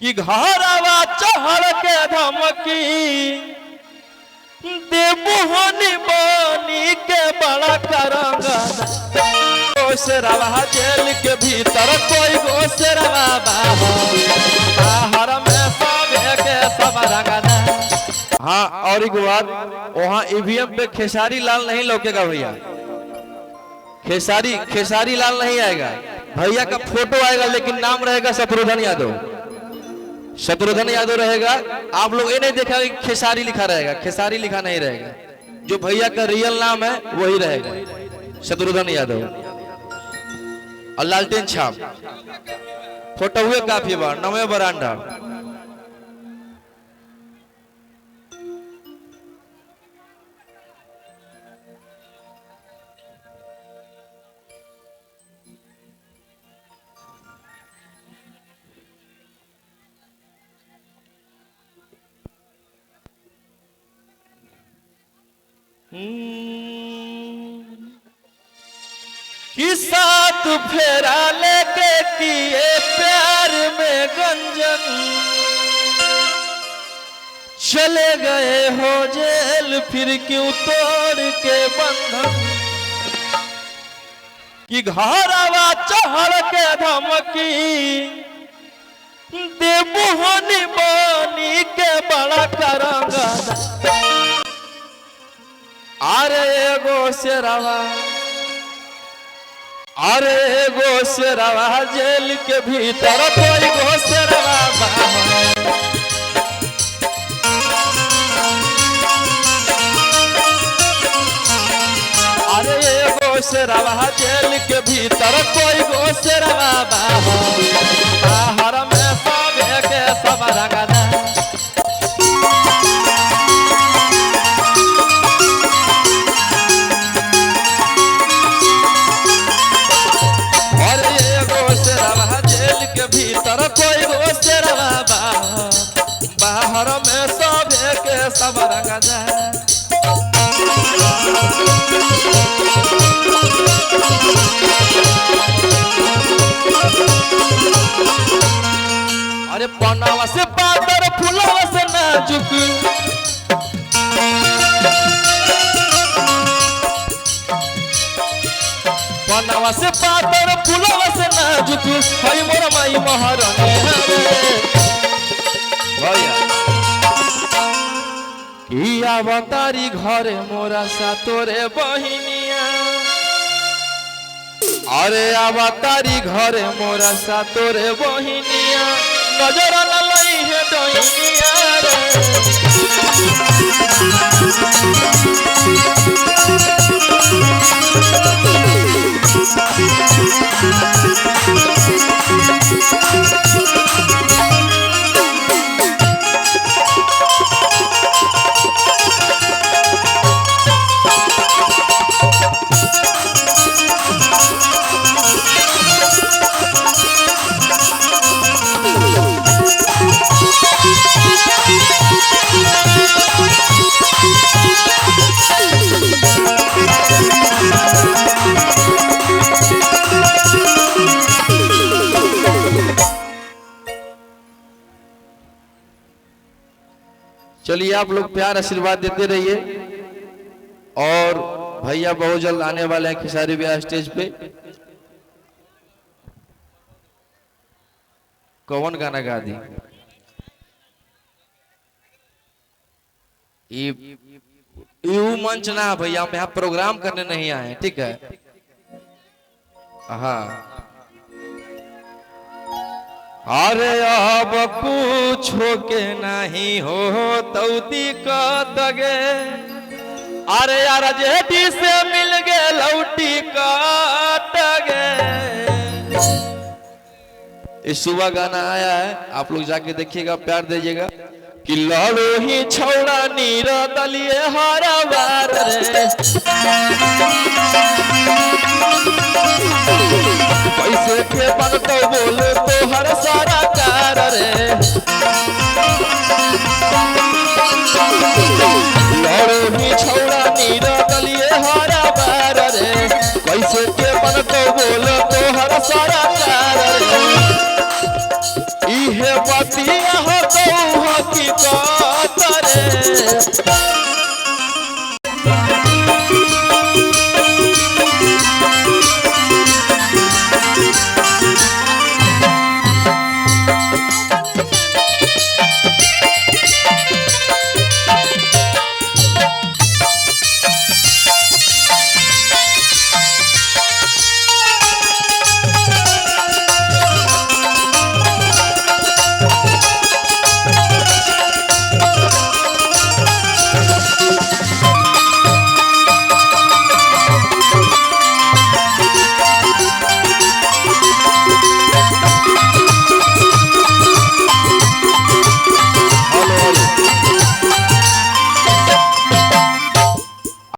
कि घरवा चढ़ के धमकी देवोहनी बनी के बड़ा करंगा गोसरवा जेल के भीतर कोई गोसरवा बाहर में सब के सब रंगना। हाँ और एक बात, वहाँ ईवीएम पे खेसारी लाल नहीं लौकेगा भैया, खेसारी लाल नहीं आएगा भैया का फोटो आएगा लेकिन नाम रहेगा शत्रुघ्न यादव, शत्रुघ्न यादव रहेगा। आप लोग ये नहीं देखा कि खेसारी लिखा रहेगा, खेसारी लिखा नहीं रहेगा, जो भैया का रियल नाम है वही रहेगा शत्रुघ्न यादव। और लालटेन छाप फोटो हुए काफी बार नवे बरांडा। कि साथ फेरा लेके किए प्यार में गंजन चले गए हो जेल फिर क्यों तोड़ के बंधन। कि घरवा चढ़ के धमकी देवोहनी बनी के बड़ा करंगा अरे एगो शेरवा अरे एगो शेरवा जेल के भीतर कोई गो शेरवा अरे एगो शेरवा जेल के भीतर कोई गो शेरवा बाहर में सब के सब रंगना। भीतर कोई गोसरवा बाहर में सब के सब रंगा जाए। अरे पनावा से पातर फुलवा से नाजुक पनावा से पातर फुलवा से नाजुक हई मोर माई महारानी भैया कि अवतारी घरे मोरा सा तोरे बहिनिया अरे अवतारी घरे मोरा सा तोरे बहिनिया नजर न लई है डहिनिया चलिए आप लोग प्यार आशीर्वाद देते रहिए। और भैया बहुत जल्द आने वाले हैं खेसारी ब्याह स्टेज पे। कौन गाना गा दी? यू मंच ना भैया, हम यहाँ प्रोग्राम करने नहीं आए, ठीक है? हाँ अरे अब कुछ के नहीं हो तो दिक्कत गे अरे यार जेठी से मिल गए लौटी काट गे। इस सुबह गाना आया है, आप लोग जाके देखिएगा, प्यार दीजिएगा। कि लड़ो ही छौड़ा नीर दलिए हरा बार रे पैसे के बन तो बोले तो हर सारा कार रे लड़ो ही छौड़ा नीर दलिए हरा बार रे पैसे के बन तो बोले तो हर सारा कार रे इहे पति हो तो हकीकत